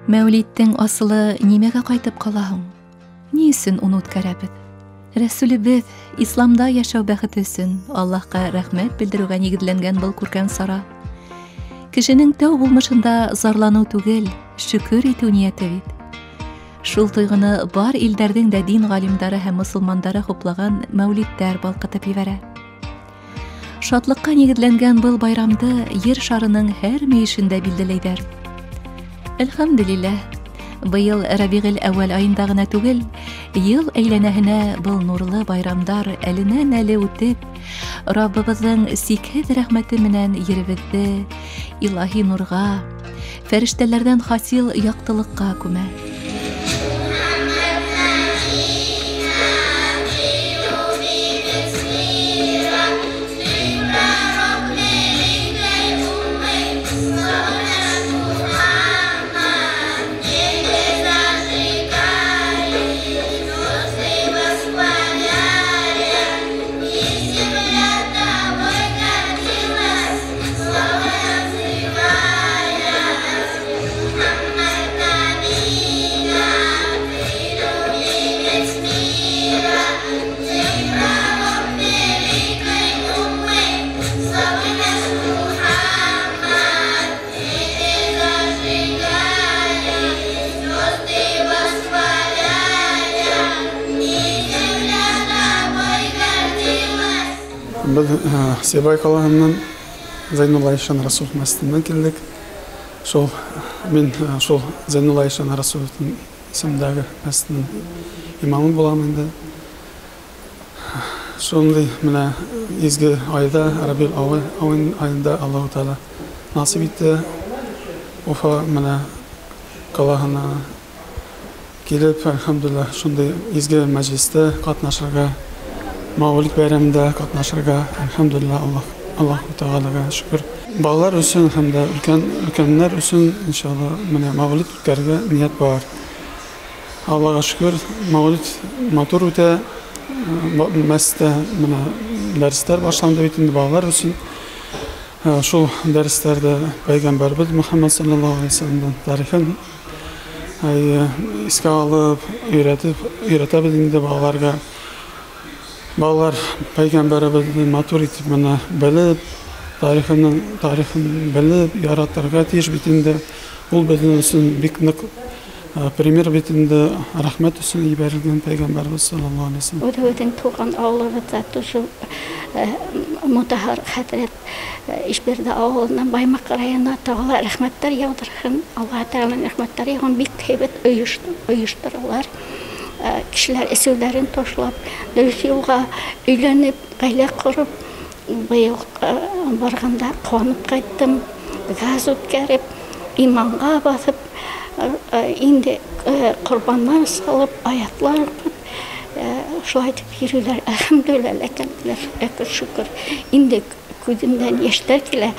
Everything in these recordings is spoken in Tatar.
Мәүлиттің асылы немеге қайтып қалаһың? Ни өсөн уны үткәрәбез? Рәсүлебез исламда яшәү бәхете өсөн Аллаһка рәхмәт белдерүгә нигеҙләнгән был күркәм сара. Кешенең тәү булмышында зарланыу түгел, шөкөр итү ниәте бит. Шул тойғыны бар илдәрҙең дә дин ғалимдары һәм мосолмандары хуплаган мәүлиттәр балҡытып ебәрә. Шатлыҡҡа нигеҙләнгән был байрамды ер шарының һәр мейешендә билдәләйҙәр. Әлхәмдулилләһ, быйыл Рабиғил әүәл айында ғына түгел, йыл әйләнәһенә был нурлы байрамдар әленән-әле үтеп, Раббыбыҙҙың сикһеҙ рәхмәте менән еребеҙҙе илаһи нурға, фәрештәләрҙән хасил яҡтылыҡҡа күмә. Biz Sebay қалаһынан Зайнулла Ишан Расул мәсҗиденән килдек. Мен шул Зайнулла Ишан Расуловтың исемендәге мәсҗиднең имамы булам инде. Шундый менә изге айда, Рабиғил әүәл айында Аллаһу Тәгалә насип итте. Уфа менә қалаһына килеп, әлхәмдулиллаһ, шундый изге мәҗлестә катнашырга, Мәүлид бәйрәмендә катнашырга, әлхәмдулиллаһ, Аллаһу Тәгаләгә шөкер. Балалар өсөн һәм дә өлкәннәр өсөн иншалла менә Мәүлид үткәрергә ният бар. Аллаһка шөкер, Мәүлид матур үтә. Мәсҗидтә менә дәресләр башланды бит инде балалар өсөн. Шул дәресләрдә Пәйгамбәрбез Мөхәммәд саллаллаһу алейһи ва саллямның тарихын искә алып, өйрәтәбез инде балаларга. Балалар Пәйгамбәрбезне матур итеп менә белеп, тарихын белеп, яратырга тиеш бит инде. Ул безнең өсөн бик нык пример бит инде, рәхмәт өсөн ибәрелгән Пәйгамбәрбез саллаллаһу алейһи ва саллям. Үҙен туған ауылыбыҙҙа тушы Мутаһар хәҙрәт Ишбирҙа ауылынан Баймаҡ районына тағала рәхмәттәр яуҙырһын. Аллаһ Тәгаләнең рәхмәттәре яуған, бик һәйбәт ойоштыралар. Кешеләр эсеүҙәрен ташлап, дөрөҫ юлға өйләнеп, ғаилә ҡороп, быйыл барғанда ҡыуанып ҡайттым. Газ үткәреп, иманға баҫып, инде ҡорбандар салып, аятлар уҡып, шулай итеп йөрөйҙәр. Әлхәмдулиллаһ, ләкин шөкөр. Инде күҙемдән йәштәр килә.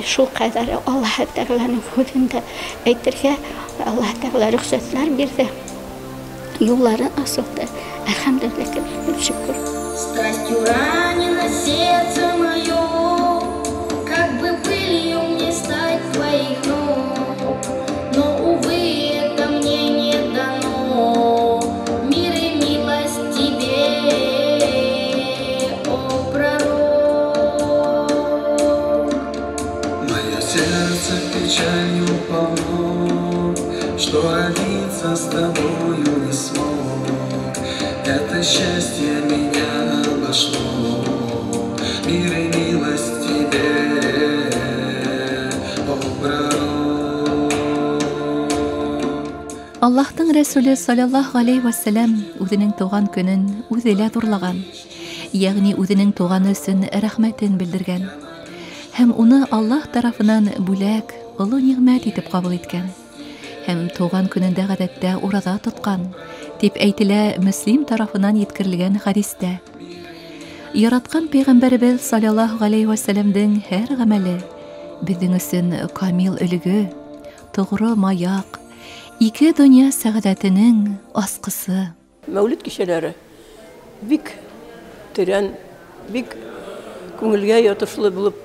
Шул ҡәҙәр Аллаһ Тәгаләнең һүҙендә әйтергә Аллаһ Тәгалә рөхсәтләр бирҙе. Юлларын асылды. Әлхәмдулиллаһ, шөкөр. Страстью ранено сердце мое, как бы пылью мне стать твоих ног, но, увы, это мне не дано. Мир и милость тебе, о пророк. Мое сердце печалью полно, что родиться с тобою не смог. Это счастье меня обошло. Мир и милость тебе, о пророк. Аллаһтың Рәсүле саллаллаһу алейхи ва саллям үҙенең тыуған көнөн үҙе лә ҙурлаган, ягъни үҙенең туғаны өсөн рәхмәтен белдергән һәм уны Аллаһ тарафынан бүләк, оло ниғмәт итеп ҡабул иткән һәм тыуған көнөндә ғәҙәттә ураҙа тотҡан дип әйтелә Мөслим тарафынан еткерелгән хәдистә. Яратҡан Пәйғәмбәребеҙ саллаллаһу алейхи ва саллямдың һәр ғәмәле беҙҙең өсөн камил өлгө, тоғро маяҡ, ике донъя сәғәҙәтенең асҡысы. Мәүлид кисәләре бик тирән, бик күңелгә ятышлы булып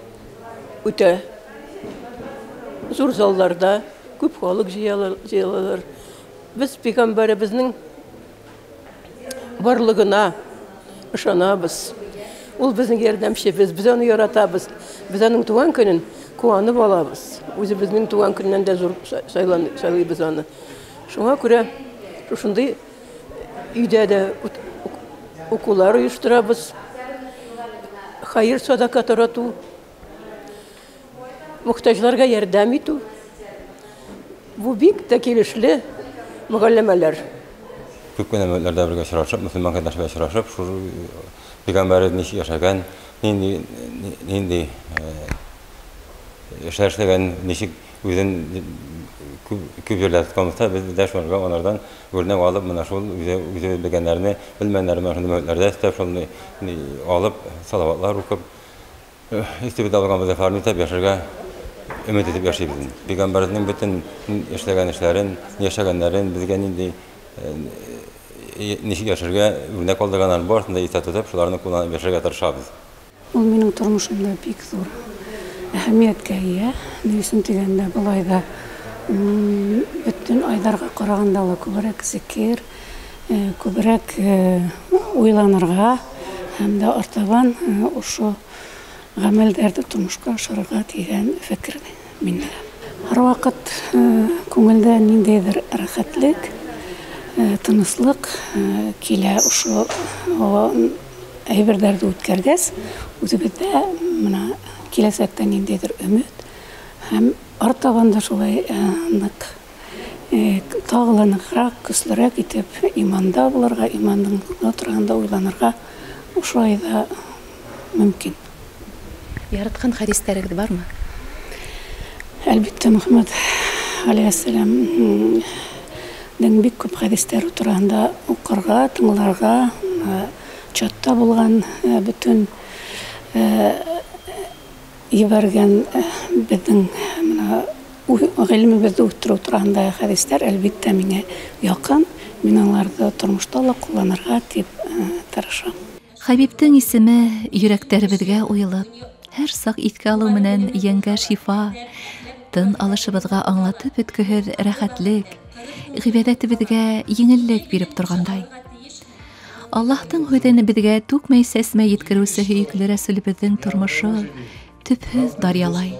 үтә. Зур залларда күп халык җыелалар. Без пәйгамбәребезнең барлыгына ышанабыз. Ул безнең ярдәмчебез, без аны яратабыз. Без аның туган көнен куанып алабыз. Үзебезнең туган көннән дә зур сайлыйбыз аны. Шуңа күрә шушындый өйдә дә укулар оештырабыз. Хайыр садака тарату, мөхтаҗларга ярдәм итү. Бу бик тә килешле мөгаллимәләр. Күп кенә мәгълүматларда бергә очрашып, мөселман кардәшләр очрашып, шу пәйгамбәр ничек яшәгән, нинди яшәшләгән, ничек үзен күп җирләрдә комста без дә шуларга алардан үрнәк алып, менә шул үзе белгәннәрне, белмәгәннәрне шундый мәгълүматларда истәп шуны алып, салаватлар укып, истәбез алган вазифаларны итеп яшәргә өмет итеп яшәйбез. Пәйгамбәрнең бөтен эшләгән эшләрен, яшәгәннәрен безгә нинди ничек яшәргә үрнәк алдырганнар бар, шунда итә тотып, шуларны кулланып яшәргә тырышабыз. Ул минең тормышымда бик зур әһәмияткә ия. Нисен дигәндә болай да бөтен айдарга караганда ла күбрәк зикир, күбрәк уйланырга һәм дә артабан ошо гамәлдәрне тормышка ашырырга дигән фикер миндә. Һәрвакыт күңелдә ниндидер рәхәтлек, тыныслык килә ошо әйберләрне үткәргәс, үзебездә менә киләсәктә ниндидер өмет һәм артабан да шулай нык тагыланырга, көчлерәк итеп иманда булырга, иманның турында уйланырга ошолай да мөмкин. Яраткан хадисләрегез бармы? Әлбәттә, Мөхәммәд алейһиссәлам бик күп хадисләр турында укырга, тыңларга, чатта булган бөтен ебәргән безнең гыйлемебезне үстерү турында хадисләр әлбәттә миңа якын. Мин аларны тормышта ла кулланырга дип тырышам. Хәбибтең исеме йөрәкләребезгә уелып, һәр сак искә алу менән яңа шифа, тын алышыбызга аңлатып беткеһез рәхәтлек, гыйбадәтебезгә еңеллек биреп торгандай. Аллаһтың һүзен безгә түкмәй сәсмәй yetkерүсе һөйкеле Рәсүлебезнең тормышы төпһез дарьялай.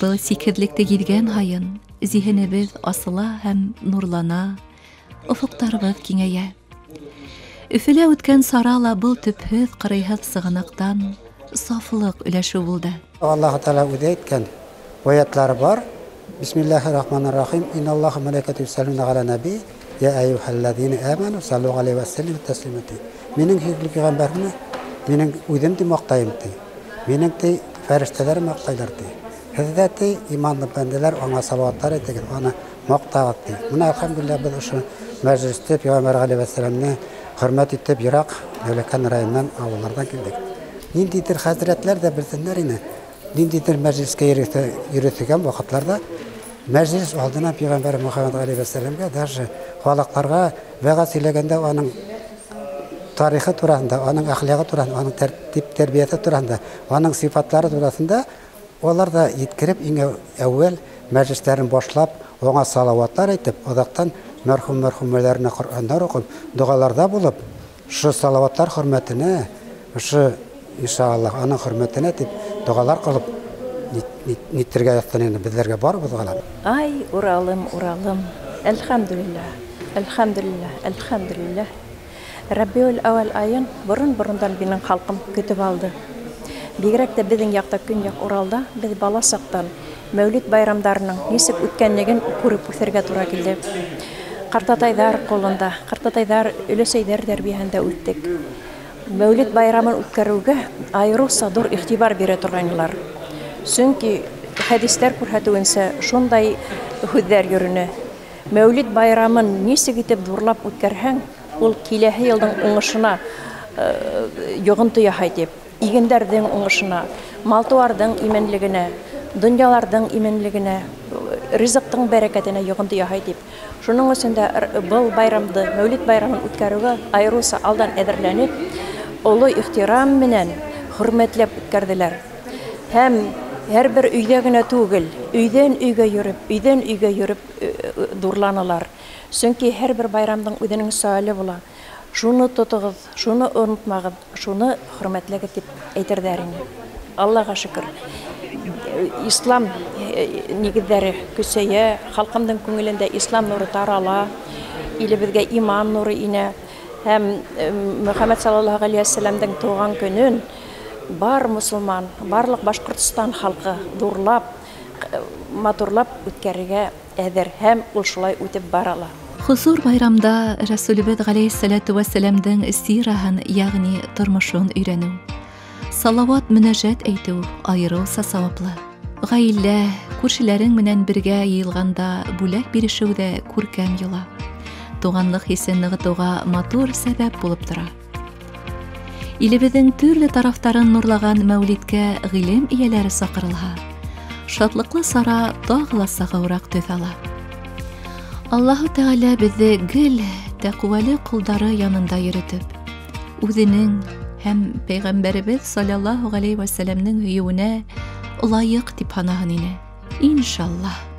Был сикһезлекте гилгән һайын зиһенебез асыла һәм нурлана, офыктарыбыз киңәя. Өфелә үткән сарала был төпһез кырыйһыз сыгынактан сафлык өләшү булды. Аллаһ Таала үзе әйткән аятлары бар. Бисмиллаһир-рахманир-рахим. Инналлаһа малаикату юсаллуна ала наби. Я айюхаллазина аману саллу алейхи ва саллиму таслима. Минең хикмәтле пәйгамбәрне минең үзем дип мактайм ди. Минең ди фәрештәләр мактайлар ди. Һездә ди иманлы бәндәләр аңа салаватлар әйтәләр, аны мактагат ди. Менә әлхәмдүлилләһ без ошо мәҗлестә пәйгамбәр алейхи ва салламны хөрмәт итеп ерак Дәүләкән районнан авыллардан килдек. Ниндидер хәзрәтләр дә белсеннәр ине. Ниндидер мәҗлескә йөрүтегән вакытларда мәҗлес алдына пәйгамбәр Мөхәммәд алейхи ва салламга даже халыкларга вәгазь сөйләгәндә аның тарихы турында, аның әхлагы турында, аның тәрбияте турында, аның сыйфатлары турында алар да yetkереп иң әүвәл мәҗлесләрен башлап, аңа салаватлар әйтеп, адактан мәрхүмәләрне Коръәннәр укып, дугаларда булып, шу салаватлар хөрмәтенә, шу иншаллаһ аның хөрмәтенә дип дугалар кылып ниттергә яктан безләргә барыбыз галам. Ай, уралым, әлхәмдүлилләһ, әлхәмдүлилләһ. Раббиул әүвәл айын борын-борындан минең халкым көтеп алды. Бигрәк тә безнең якта көньяк Уралда без бала сактан Мәүлид байрамдарының нисек үткәнлеген күреп үсәргә туры килде. Картатайдар кулында, картатайдар өләсәйдәр тәрбияһендә үттек. Мәүлид байрамын үткәрүгә айрыса зур игътибар бирә торганнар. Чөнки хәдисләр күрсәтүенчә шундай һүзләр йөренә. Мәүлид байрамын нисек итеп дурлап үткәрһәң, ул киләһе елның уңышына йогынты яһай дип, игендәрнең уңышына, мал-туарның именлегенә, дөньяларның именлегенә, ризыктың бәрәкәтенә йогынты яһай дип. Шуның өчен дә был байрамды, Мәүлид байрамын үткәрүгә айрыса алдан әзерләнеп, олы ихтирам менән хөрмәтләп үткәрделәр. Һәм Һәрбер өйдә генә түгел, өйдән өйгә йөреп дурланалар. Чөнки һәрбер байрамның үзенең саалы була. Шуны тотыгыз, шуны онытмагыз, шуны хөрмәтләгез дип әйтерләр инде. Аллаһка шөкер. Ислам нигезләре көсәя, халкымның күңелендә ислам нуры тарала, илебезгә иман нуры инә. Һәм Мөхәммәд саллаллаһу алейһи ва сәлләмнең туган көнен бар мусулман, барлык Башкортстан халкы дурлап, матурлап үткәрергә әзер һәм ул шулай үтеп барала. Хузур байрамда Рәсүлебез галәйһиссәләту ва сәламдың сираһын, ягъни тормышын өйрәнү. Салават мөнәҗәт әйтү аерылса саваплы. Гаилә, күршеләрең менән бергә йыелганда бүләк бирешү дә күркәм юла. Туганлык хисен ныгытуга матур сәбәп булып тора. Илебезнең төрле тарафтарын нурлаган мәүлидкә гыйлем ияләре сакырылһа, шатлыклы сара тагыла сагыурак төс ала. Аллаһу Тәгалә безне гел тәкъвәле кулдары янында йөритеп, үзенең һәм Пәйгамбәребез саллаллаһу алейһи ва сәлләмнең һөюенә лайык дип һанаһын ине. Иншаллаһ.